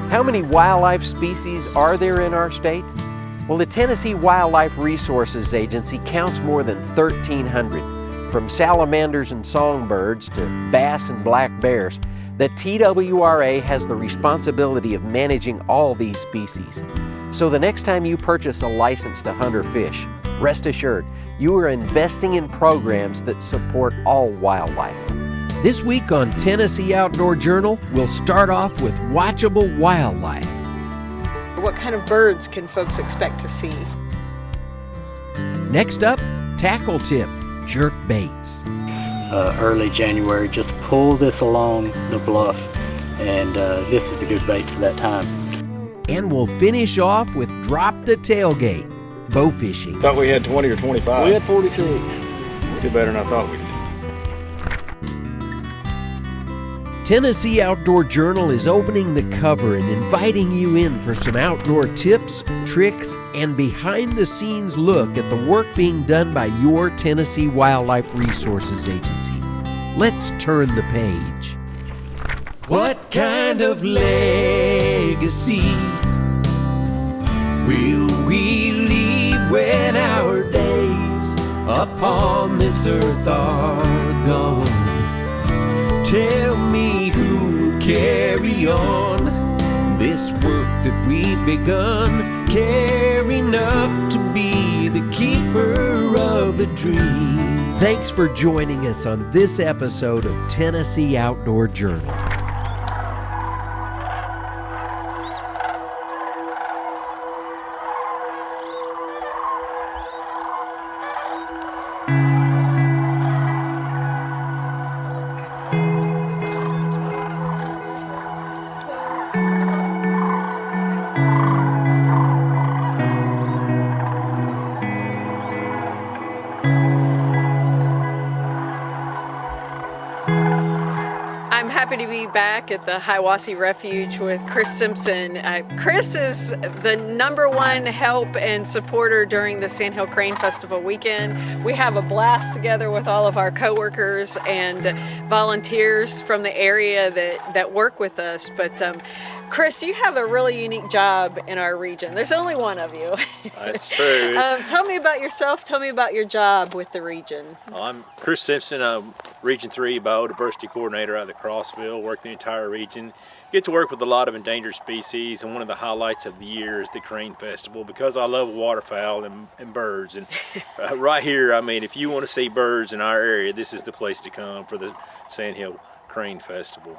How many wildlife species are there in our state? Well, the Tennessee Wildlife Resources Agency counts more than 1,300. From salamanders and songbirds to bass and black bears, the TWRA has the responsibility of managing all these species. So the next time you purchase a license to hunt or fish, rest assured, you are investing in programs that support all wildlife. This week on Tennessee Outdoor Journal, we'll start off with Watchable Wildlife. What kind of birds can folks expect to see? Next up, tackle tip, jerk baits. Early January, just pull this along the bluff, and this is a good bait for that time. And we'll finish off with Drop the Tailgate, Bowfishing. Thought we had 20 or 25. We had 46. Did better than I thought we did. Tennessee Outdoor Journal is opening the cover and inviting you in for some outdoor tips, tricks, and behind-the-scenes look at the work being done by your Tennessee Wildlife Resources Agency. Let's turn the page. What kind of legacy will we leave when our days upon this earth are gone? Tell me who will carry on this work that we've begun, care enough to be the keeper of the dream. Thanks for joining us on this episode of Tennessee Outdoor Journal. I'm happy to be back at the Hiawassee Refuge with Chris Simpson. Chris is the #1 help and supporter during the Sandhill Crane Festival weekend. We have a blast together with all of our coworkers and volunteers from the area that work with us. But Chris, you have a really unique job in our region. There's only one of you. That's true. Tell me about yourself. Tell me about your job with the region. Well, I'm Chris Simpson. I'm Region 3 Biodiversity Coordinator out of Crossville. Work the entire region. Get to work with a lot of endangered species, and one of the highlights of the year is the Crane Festival because I love waterfowl and birds. And right here, I mean, if you want to see birds in our area, this is the place to come for the Sandhill Crane Festival.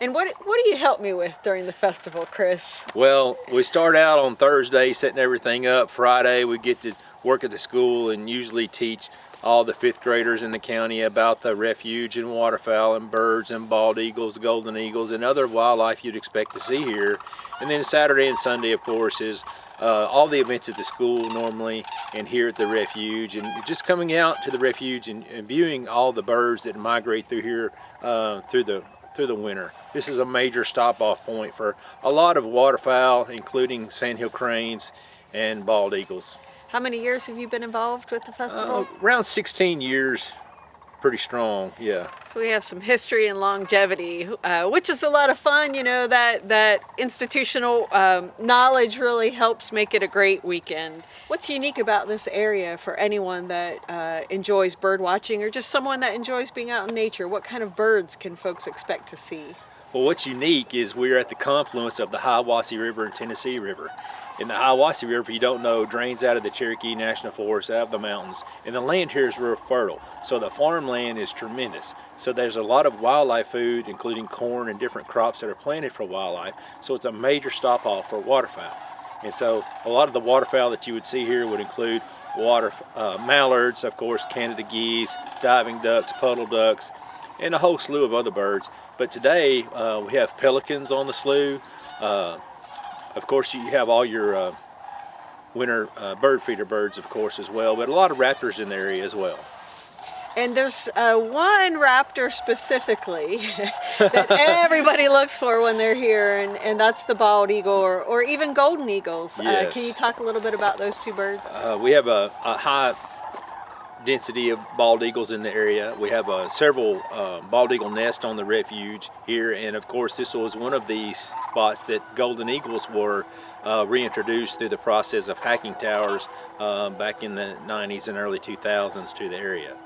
And what do you help me with during the festival, Chris? Well, we start out on Thursday setting everything up. Friday we get to work at the school and usually teach all the 5th graders in the county about the refuge and waterfowl and birds and bald eagles, golden eagles, and other wildlife you'd expect to see here. And then Saturday and Sunday, of course, is all the events at the school normally and here at the refuge, and just coming out to the refuge and viewing all the birds that migrate through here through the winter. This is a major stop-off point for a lot of waterfowl, including sandhill cranes and bald eagles. How many years have you been involved with the festival? Around 16 years, pretty strong, yeah. So we have some history and longevity, which is a lot of fun. You know, that institutional knowledge really helps make it a great weekend. What's unique about this area for anyone that enjoys bird watching or just someone that enjoys being out in nature? What kind of birds can folks expect to see? Well, what's unique is we're at the confluence of the Hiawassee River and Tennessee River. And the Hiawassee River, if you don't know, drains out of the Cherokee National Forest, out of the mountains. And the land here is real fertile, so the farmland is tremendous. So there's a lot of wildlife food, including corn and different crops that are planted for wildlife. So it's a major stop-off for waterfowl. And so a lot of the waterfowl that you would see here would include mallards, of course, Canada geese, diving ducks, puddle ducks, and a whole slew of other birds. But today we have pelicans on the slough. Of course, you have all your winter bird feeder birds, of course, as well, but a lot of raptors in the area as well. And there's one raptor specifically that everybody looks for when they're here, and that's the bald eagle or even golden eagles. Yes. Can you talk a little bit about those two birds? We have a high density of bald eagles in the area. We have several bald eagle nests on the refuge here, and of course this was one of these spots that golden eagles were reintroduced through the process of hacking towers back in the 90s and early 2000s to the area.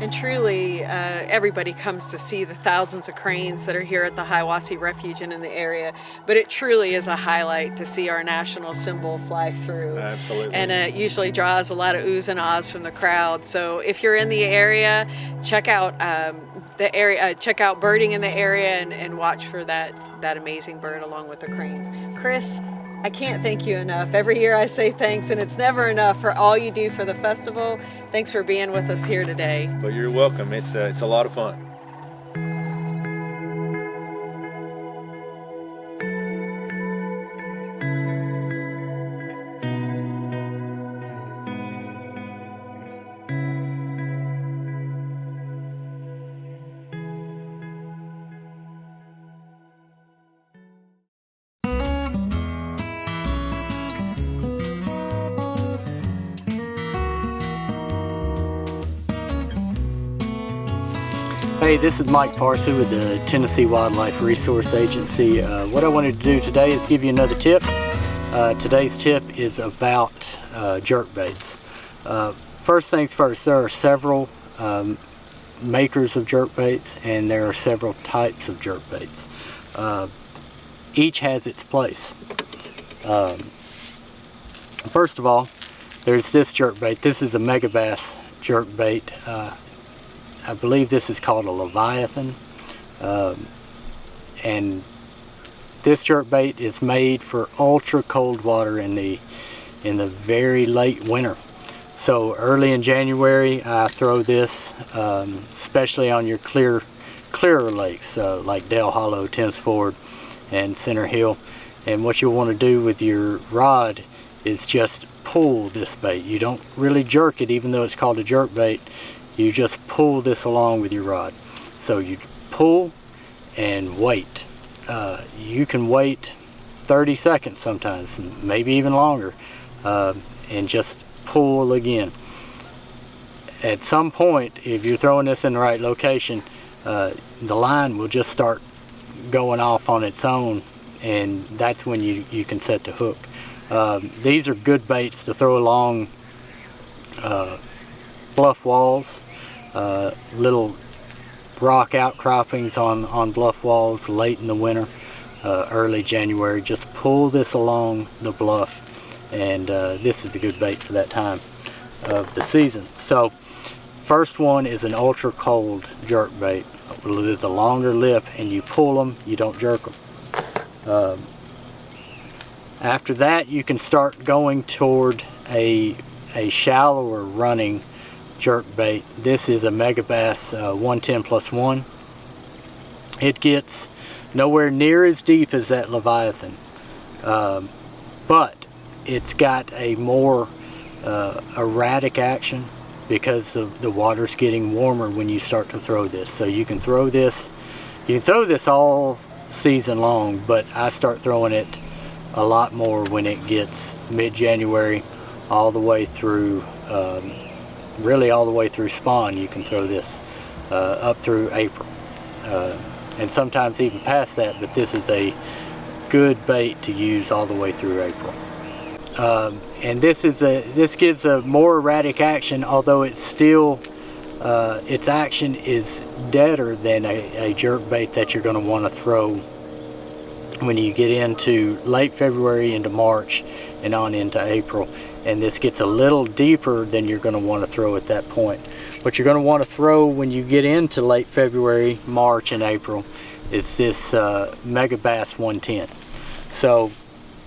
And truly, everybody comes to see the thousands of cranes that are here at the Hiawassee Refuge and in the area, but it truly is a highlight to see our national symbol fly through. Absolutely. And it usually draws a lot of oohs and ahs from the crowd. So if you're in the area, check out check out birding in the area and watch for that amazing bird along with the cranes. Chris, I can't thank you enough. Every year I say thanks, and it's never enough for all you do for the festival. Thanks for being with us here today. Well, you're welcome. It's a lot of fun. Hey, this is Mike Parsley with the Tennessee Wildlife Resource Agency. What I wanted to do today is give you another tip. Today's tip is about jerkbaits. First things first, there are several makers of jerkbaits, and there are several types of jerkbaits. Each has its place. First of all, there's this jerkbait. This is a megabass jerkbait. I believe this is called a Leviathan, and this jerkbait is made for ultra cold water in the very late winter. So early in January I throw this, especially on your clearer lakes like Dale Hollow, Thames Ford, and Center Hill. And what you'll want to do with your rod is just pull this bait. You don't really jerk it, even though it's called a jerkbait. You just pull this along with your rod. So you pull and wait. You can wait 30 seconds sometimes, maybe even longer, and just pull again. At some point, if you're throwing this in the right location, the line will just start going off on its own, and that's when you can set the hook. These are good baits to throw along bluff walls, little rock outcroppings on bluff walls late in the winter, early January. Just pull this along the bluff, and this is a good bait for that time of the season. So first one is an ultra cold jerk bait with a longer lip, and you pull them, you don't jerk them. After that, you can start going toward a shallower running jerk bait. This is a Megabass 110+1. It gets nowhere near as deep as that Leviathan, but it's got a more erratic action because of the water's getting warmer when you start to throw this. So you can throw this all season long, but I start throwing it a lot more when it gets mid-January all the way through really all the way through spawn. You can throw this up through April, and sometimes even past that, but this is a good bait to use all the way through April. And this gives a more erratic action, although it's still its action is deader than a jerk bait that you're going to want to throw when you get into late February into March and on into April. And this gets a little deeper than you're going to want to throw at that point. What you're going to want to throw when you get into late February, March, and April is this Megabass 110. So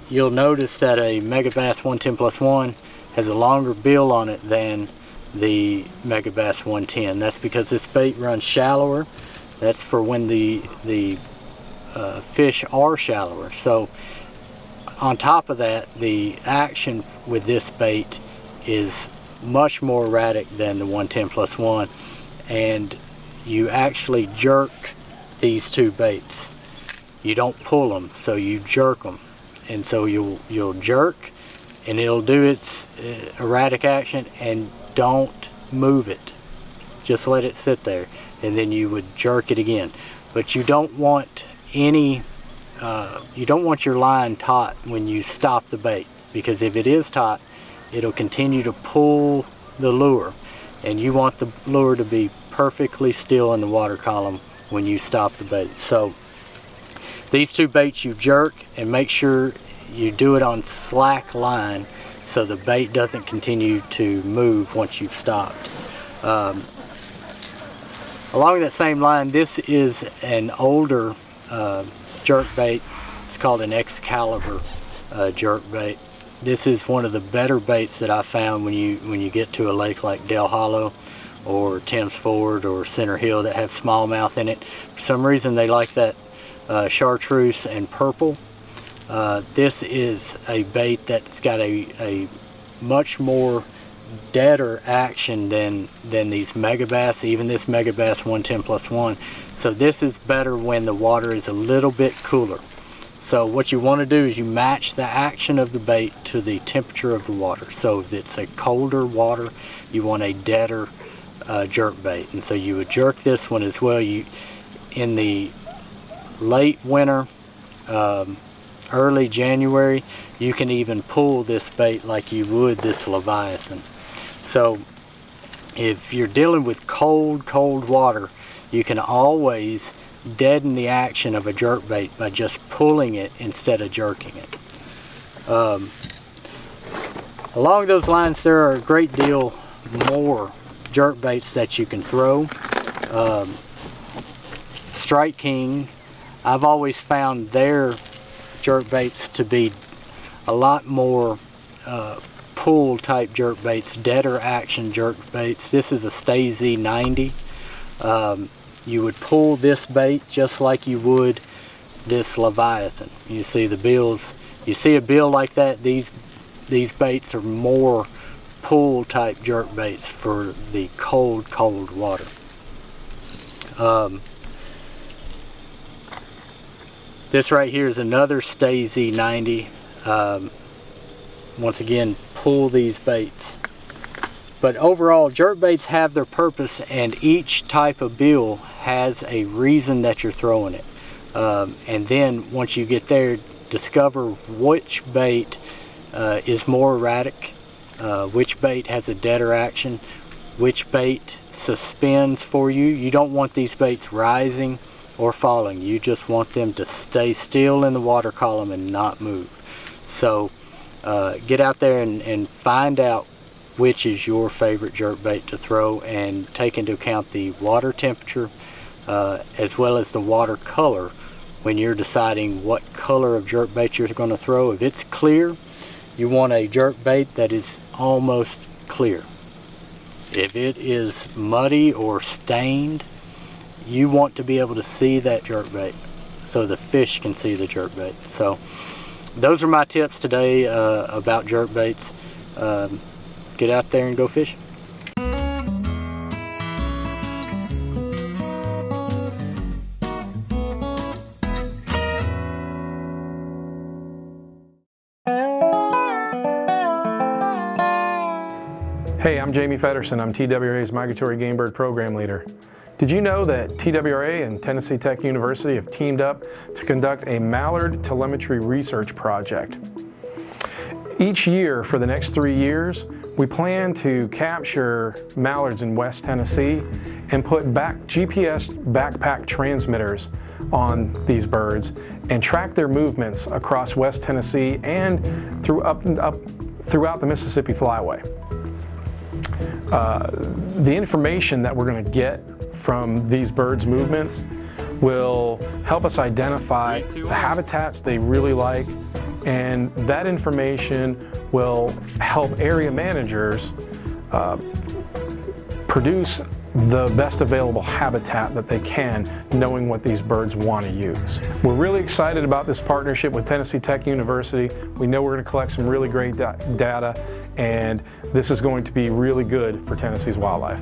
you'll notice that a Megabass 110+1 has a longer bill on it than the Megabass 110. That's because this bait runs shallower. That's for when the fish are shallower. So on top of that, the action with this bait is much more erratic than the 110+1, and you actually jerk these two baits. You don't pull them, so you jerk them. And so you'll jerk, and it'll do its erratic action, and don't move it. Just let it sit there, and then you would jerk it again. But you don't want any, you don't want your line taut when you stop the bait, because if it is taut, it'll continue to pull the lure, and you want the lure to be perfectly still in the water column when you stop the bait. So these two baits you jerk, and make sure you do it on slack line so the bait doesn't continue to move once you've stopped. Along that same line, this is an older jerk bait. It's called an Excalibur jerk bait. This is one of the better baits that I found when you get to a lake like Dell Hollow or Thames Ford or Center Hill that have smallmouth in it. For some reason they like that chartreuse and purple. This is a bait that's got a much more deader action than these megabass, even this megabass 110+1. So this is better when the water is a little bit cooler. So what you want to do is you match the action of the bait to the temperature of the water. So if it's a colder water, you want a deader jerk bait, and so you would jerk this one as well. In the late winter, early January, you can even pull this bait like you would this Leviathan. So if you're dealing with cold water, you can always deaden the action of a jerk bait by just pulling it instead of jerking it. Along those lines, there are a great deal more jerk baits that you can throw. Strike King, I've always found their jerk baits to be a lot more pull type jerk baits, deader action jerk baits. This is a Stay Z90. You would pull this bait just like you would this Leviathan. You see the bills, you see a bill like that, these baits are more pull type jerk baits for the cold water. This right here is another Stay Z90. Once again, pull these baits. But overall, jerk baits have their purpose, and each type of bill has a reason that you're throwing it. And then once you get there, discover which bait is more erratic, which bait has a deader action, which bait suspends for you. You don't want these baits rising or falling. You just want them to stay still in the water column and not move. So get out there and find out which is your favorite jerk bait to throw, and take into account the water temperature as well as the water color when you're deciding what color of jerk bait you're going to throw. If it's clear, you want a jerk bait that is almost clear. If it is muddy or stained, you want to be able to see that jerk bait so the fish can see the jerk bait. So those are my tips today about jerk baits. Get out there and go fishing. Hey, I'm Jamie Feddersen. I'm TWRA's Migratory Game Bird Program Leader. Did you know that TWRA and Tennessee Tech University have teamed up to conduct a mallard telemetry research project? Each year for the next 3 years, we plan to capture mallards in West Tennessee and put GPS backpack transmitters on these birds and track their movements across West Tennessee and throughout the Mississippi Flyway. The information that we're going to get from these birds' movements will help us identify the habitats they really like, and that information will help area managers produce the best available habitat that they can, knowing what these birds want to use. We're really excited about this partnership with Tennessee Tech University. We know we're going to collect some really great data, and this is going to be really good for Tennessee's wildlife.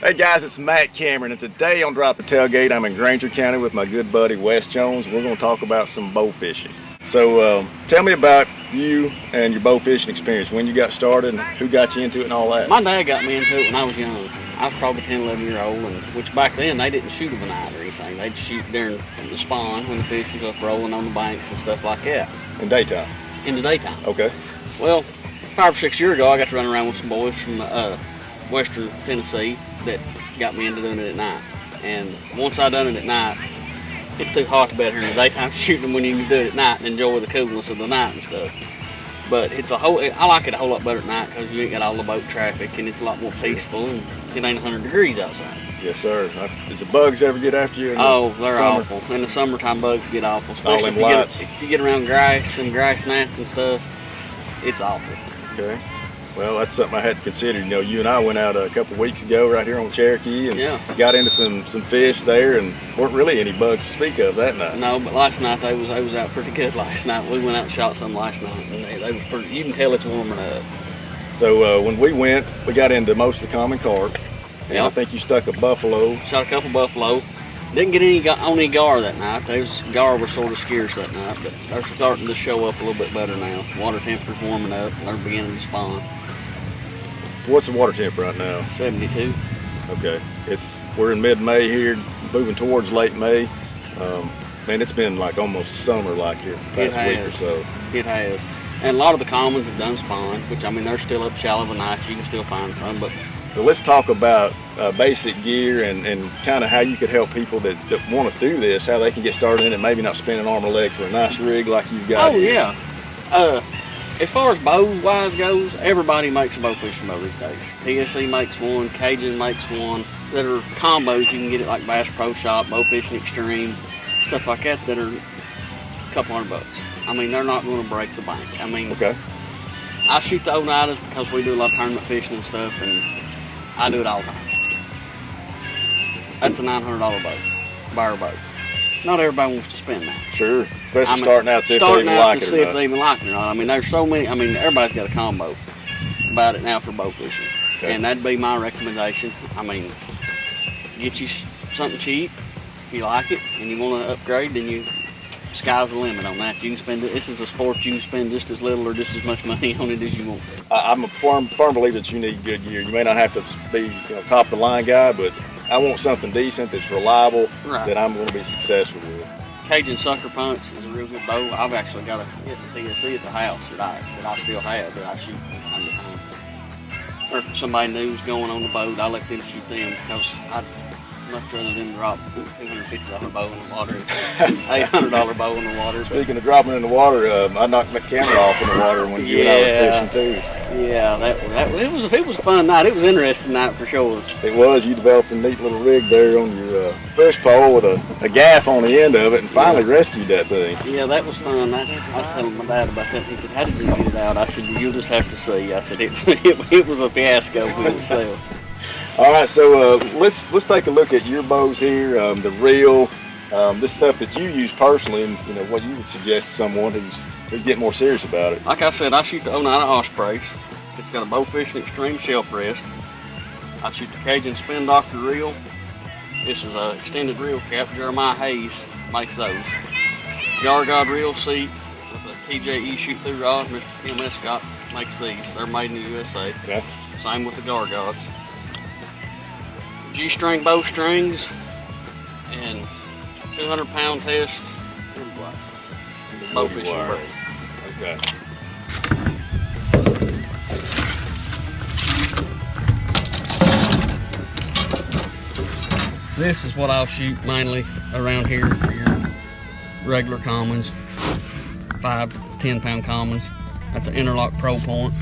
Hey guys, it's Matt Cameron, and today on Drop the Tailgate, I'm in Granger County with my good buddy Wes Jones. We're going to talk about some bow fishing. So tell me about you and your bow fishing experience, when you got started and who got you into it and all that. My dad got me into it when I was young. I was probably 10, 11 years old, and which back then they didn't shoot of a night or anything. They'd shoot during the spawn when the fish was up rolling on the banks and stuff like that. In daytime? In the daytime. Okay. Well, 5 or 6 years ago, I got to run around with some boys from western Tennessee that got me into doing it at night. And once I done it at night, it's too hot to be out here in the daytime shooting them when you can do it at night and enjoy the coolness of the night and stuff. But I like it a whole lot better at night because you ain't got all the boat traffic and it's a lot more peaceful and it ain't 100 degrees outside. Yes, sir. Does the bugs ever get after you? Oh, they're awful. In the summertime, bugs get awful, especially if you get around grass and grass gnats and stuff. It's awful. Okay. Well, that's something I had to consider. You know, you and I went out a couple of weeks ago right here on Cherokee and got into some fish there, and weren't really any bugs to speak of that night. No, but last night they was out pretty good. Last night we went out and shot some last night, and they was pretty. You can tell it's warming up. So when we went, we got into most of the common carp. And Yep. I think you stuck a buffalo. Shot a couple buffalo. Didn't get any gar that night. Gar were sort of scarce that night, but they're starting to show up a little bit better now. Water temperature's warming up. They're beginning to spawn. What's the water temp right now? 72. Okay. We're in mid-May here, moving towards late May. Man, it's been like almost summer-like here the past week or so. It has. And a lot of the commons have done spawn, which I mean they're still up shallow of a night. You can still find some, but. So let's talk about basic gear and kind of how you could help people that want to do this, how they can get started in it, maybe not spend an arm or leg for a nice rig like you've got here. Yeah. As far as bows wise goes, everybody makes a bow fishing bow these days. PSC makes one, Cajun makes one, that are combos. You can get it like Bass Pro Shop, Bowfishing Extreme, stuff like that are a couple $100. I mean, they're not going to break the bank. I mean, okay. I shoot the Oneidas because we do a lot of tournament fishing and stuff, and I do it all the time. That's a $900 boat, bar boat. Not everybody wants to spend that. Sure, especially starting out to see if they even like it or not. If they even like it or not. I mean, there's so many. I mean, everybody's got a combo about it now for bow fishing, and that'd be my recommendation. I mean, get you something cheap if you like it, and you want to upgrade. Then sky's the limit on that. You can spend it. This is a sport. You can spend just as little or just as much money on it as you want. I'm a firm believer that you need good gear. You may not have to be top of the line guy, but I want something decent that's reliable that I'm going to be successful with. Cajun Sucker Punch is a real good bow. I've actually got a TSC at the house that I still have that I shoot from time to time. Or if somebody new's going on the boat, I let them shoot them because I'd much rather than drop $250 bow in the water, $800 bow in the water. Speaking of dropping in the water, I knocked my camera off in the water when you and I were fishing too. Yeah, it was a fun night. It was an interesting night for sure. It was. You developed a neat little rig there on your fish pole with a gaff on the end of it, and finally rescued that thing. Yeah, that was fun. I was telling my dad about that. He said, "How did you get it out?" I said, "You'll just have to see." I said, "It was a fiasco for itself." All right, so let's take a look at your bows here, the reel, this stuff that you use personally, and what you would suggest to someone who's getting more serious about it. Like I said, I shoot the Oneida Ospreys. It's got a Bowfishing Extreme shelf rest. I shoot the Cajun Spin Doctor reel. This is an extended reel cap. Jeremiah Hayes makes those. Gargod reel seat with a TJE shoot through rod. Mr. Kim Escott makes these. They're made in the USA. Okay. Same with the Gargods. G-string bowstrings and 200-pound test bowfishing bow. Okay. This is what I'll shoot mainly around here for your regular commons, 5 to 10-pound commons. That's an Interlock Pro Point.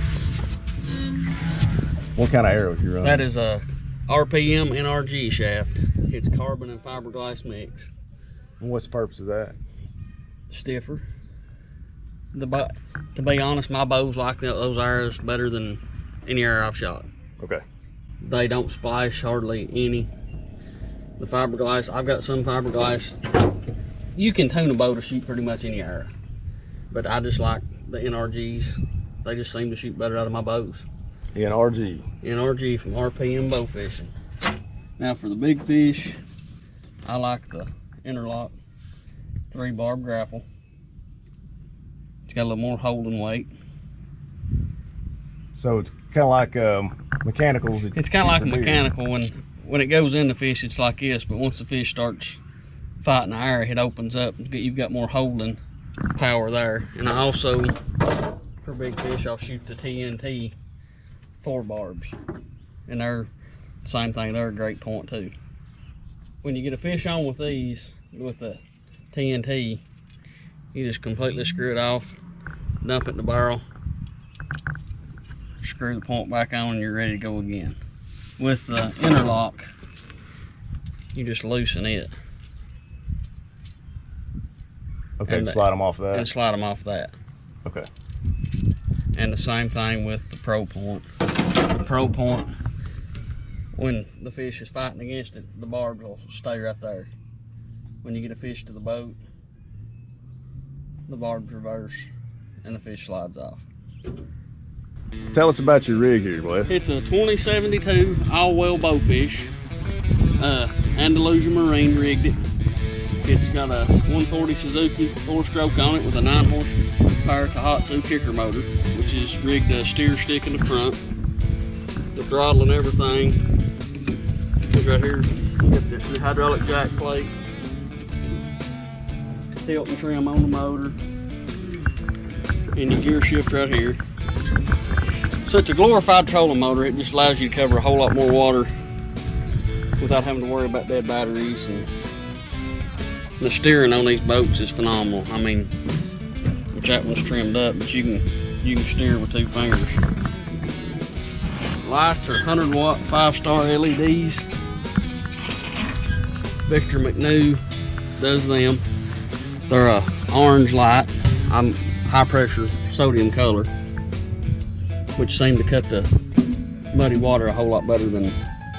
What kind of arrows you running? That is a RPM NRG shaft. It's carbon and fiberglass mix. And what's the purpose of that? Stiffer. To be honest, my bows like those arrows better than any arrow I've shot. Okay. They don't splash hardly any. The fiberglass, I've got some fiberglass. You can tune a bow to shoot pretty much any arrow, but I just like the NRGs. They just seem to shoot better out of my bows. NRG. NRG from RPM Bowfishing. Now for the big fish, I like the interlock 3-barb grapple. It's got a little more holding weight. So it's kind of like mechanicals. It's kind of like a mechanical. When it goes in the fish, it's like this, but once the fish starts fighting the air, it opens up. You've got more holding power there. And I also, for big fish, I'll shoot the TNT 4 barbs. And they're the same thing, they're a great point too. When you get a fish on with these, with the TNT, you just completely screw it off, dump it in the barrel, screw the point back on, and you're ready to go again. With the interlock, you just loosen it. Okay, and slide them off that. And slide them off that. Okay. And the same thing with the pro point. The pro point, when the fish is fighting against it, the barbs will stay right there. When you get a fish to the boat, the barbs reverse and the fish slides off. Tell us about your rig here, Wes. It's a 2072 all-well bowfish. Andalusia Marine rigged it. It's got a 140 Suzuki 4-stroke on it with a 9-horsepower Tohatsu kicker motor, which is rigged a steer stick in the front. The throttle and everything is right here. You got the hydraulic jack plate, tilt and trim on the motor, and the gear shift right here. So it's a glorified trolling motor. It just allows you to cover a whole lot more water without having to worry about dead batteries. And the steering on these boats is phenomenal. I mean, which that one's trimmed up, but you can steer with 2 fingers. Lights are 100-watt 5-star LEDs. Victor McNew does them. They're a orange light. I'm high pressure sodium color, which seem to cut the muddy water a whole lot better than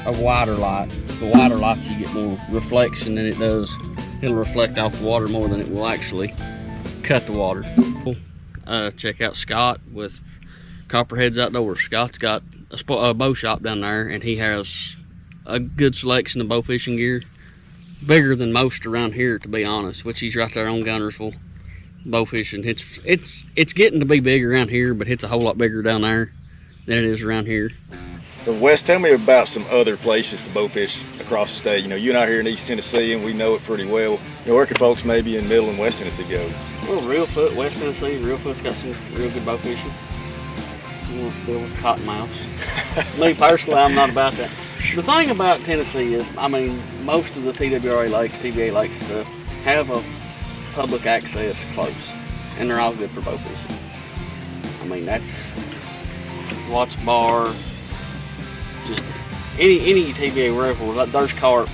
a wider light. The wider lights, you get more reflection than it does. It'll reflect off the water more than it will actually cut the water. Check out Scott with Copperhead's Outdoors. Scott's got a bow shop down there, and he has a good selection of bow fishing gear. Bigger than most around here, to be honest, which he's right there on Gunnersville. Bow fishing, it's getting to be big around here, but it's a whole lot bigger down there than it is around here. So Wes, tell me about some other places to bow fish across the state. You know, you're out here in East Tennessee, and we know it pretty well. You know, where can folks maybe in Middle and West Tennessee go? Well, Reelfoot, West Tennessee, Reelfoot's got some real good bow fishing. You want to deal with cottonmouths. Me personally, I'm not about that. The thing about Tennessee is, I mean, most of the TWRA lakes, TVA lakes and stuff, have a public access close, and they're all good for bow fishing. I mean, that's Watts Bar, just any TVA reservoir. There's carp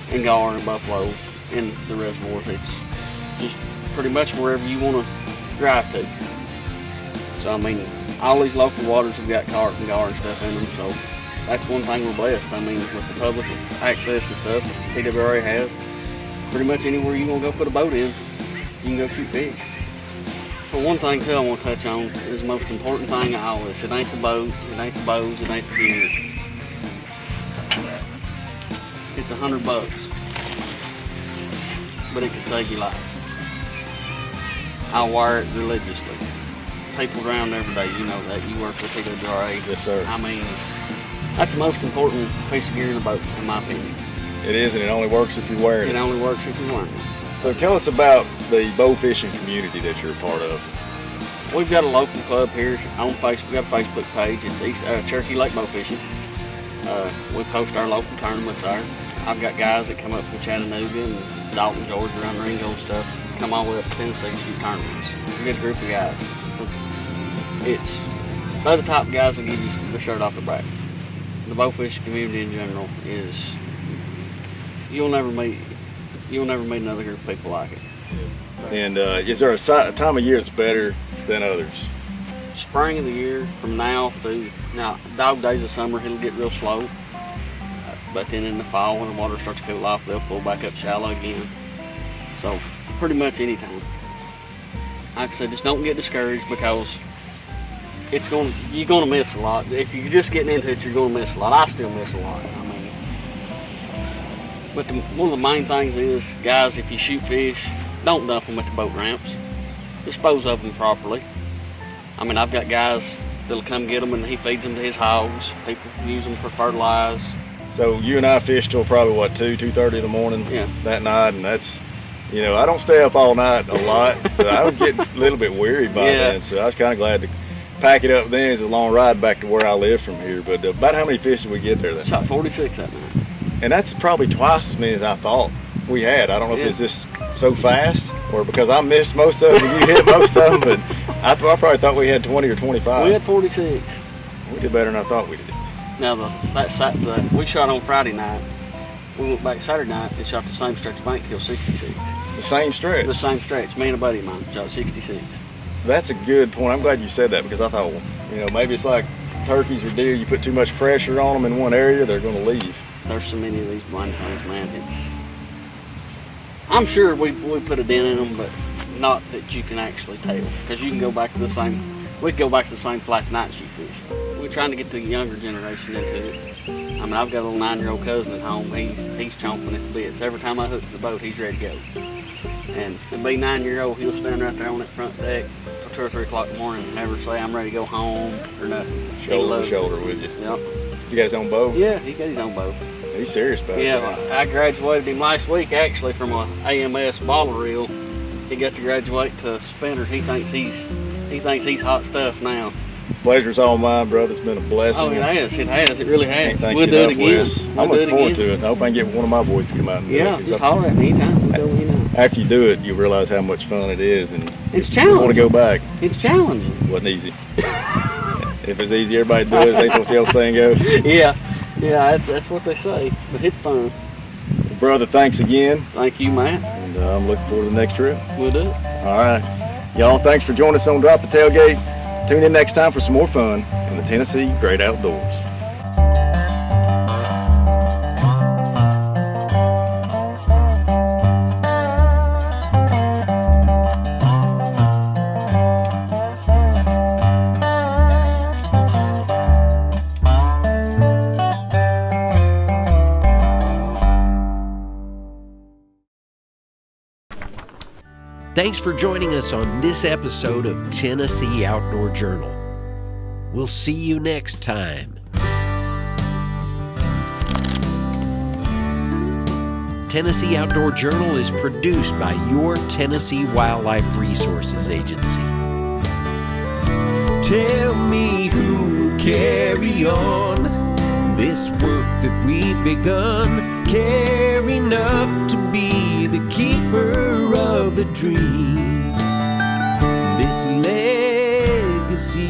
and gar and buffalo in the reservoirs. It's just pretty much wherever you want to drive to. So I mean, all these local waters have got carp and gar and stuff in them. So that's one thing we're blessed. I mean, with the public access and stuff TWRA has, pretty much anywhere you want to go put a boat in, you can go shoot fish. But one thing too I want to touch on is the most important thing of all this. It ain't the boat, it ain't the bows, it ain't the gear. It's $100, but it can save your life. I wire it religiously. People drown every day, you know that. You work with TWRA. Yes, sir. I mean, that's the most important piece of gear in the boat, in my opinion. It is, and it only works if you're wearing it. It only works if you're wearing it. So tell us about the bow fishing community that you're a part of. We've got a local club here on Facebook. We got a Facebook page. It's Cherokee Lake Bowfishing. We post our local tournaments there. I've got guys that come up from Chattanooga and Dalton, Georgia, around Ringo and stuff, come all the way up to Tennessee to shoot tournaments. A good group of guys. They're the top guys that give you the shirt off the back. The bowfishing community in general is, you'll never meet another group of people like it. And is there a time of year that's better than others? Spring of the year, from now through, dog days of summer, it'll get real slow. But then in the fall, when the water starts to cool off, they'll pull back up shallow again. So pretty much any time. Like I said, just don't get discouraged, because you're gonna miss a lot. If you're just getting into it, you're gonna miss a lot. I still miss a lot. I mean, But one of the main things is, guys, if you shoot fish, don't dump them at the boat ramps. Dispose of them properly. I mean, I've got guys that'll come get them and he feeds them to his hogs. People use them for fertilize. So you and I fished till probably what, 2:30 in the morning that night, and that's, you know, I don't stay up all night a lot, so I was getting a little bit weary by then. So I was kind of glad to pack it up then. It's a long ride back to where I live from here. But about how many fish did we get there that Shot night? 46 that night. And that's probably twice as many as I thought we had. I don't know if it's just so fast or because I missed most of them and you hit most of them, but I probably thought we had 20 or 25. We had 46. We did better than I thought we did. Now, we shot on Friday night. We went back Saturday night and shot the same stretch of bank till 66. The same stretch? The same stretch. Me and a buddy of mine shot 66. That's a good point. I'm glad you said that because I thought, well, you know, maybe it's like turkeys or deer. You put too much pressure on them in one area, they're going to leave. There's so many of these blind things, man. I'm sure we put a dent in them, but not that you can actually tell. Because you can go back to the same, we could go back to the same flat tonight and shoot fish. We're trying to get the younger generation into it. I mean, I've got a little 9-year-old cousin at home. He's chomping at the bits. Every time I hook the boat, he's ready to go. And to be 9-year-old, he'll stand right there on that front deck till 2 or 3 o'clock in the morning and never say, I'm ready to go home or nothing. Shoulder to shoulder with you. Yep. Has he got his own boat? Yeah, he got his own boat. He's serious about it. Yeah, I graduated him last week actually from a AMS baller reel. He got to graduate to spinner. He thinks he's hot stuff now. Pleasure's all mine, brother. It's been a blessing. Oh, it has. It has. It really has. Thank We'll you do it enough, again. Wes. I'm looking forward to it. I hope I can get one of my boys to come out and do it. Yeah, just holler at me anytime. We'll go anytime. After you do it, you realize how much fun it is, and It's you want to challenging. go back. It's challenging. It wasn't easy. If it's easy, everybody does it. Ain't what the old saying goes. Yeah, that's what they say. But it's fun. Brother, thanks again. Thank you, Matt. And I'm looking forward to the next trip. We'll do it. All right. Y'all, thanks for joining us on Drop the Tailgate. Tune in next time for some more fun in the Tennessee Great Outdoors. Thanks for joining us on this episode of Tennessee Outdoor Journal. We'll see you next time. Tennessee Outdoor Journal is produced by your Tennessee Wildlife Resources Agency. Tell me who will carry on this work that we've begun. Care enough to be the keeper of the dream. This legacy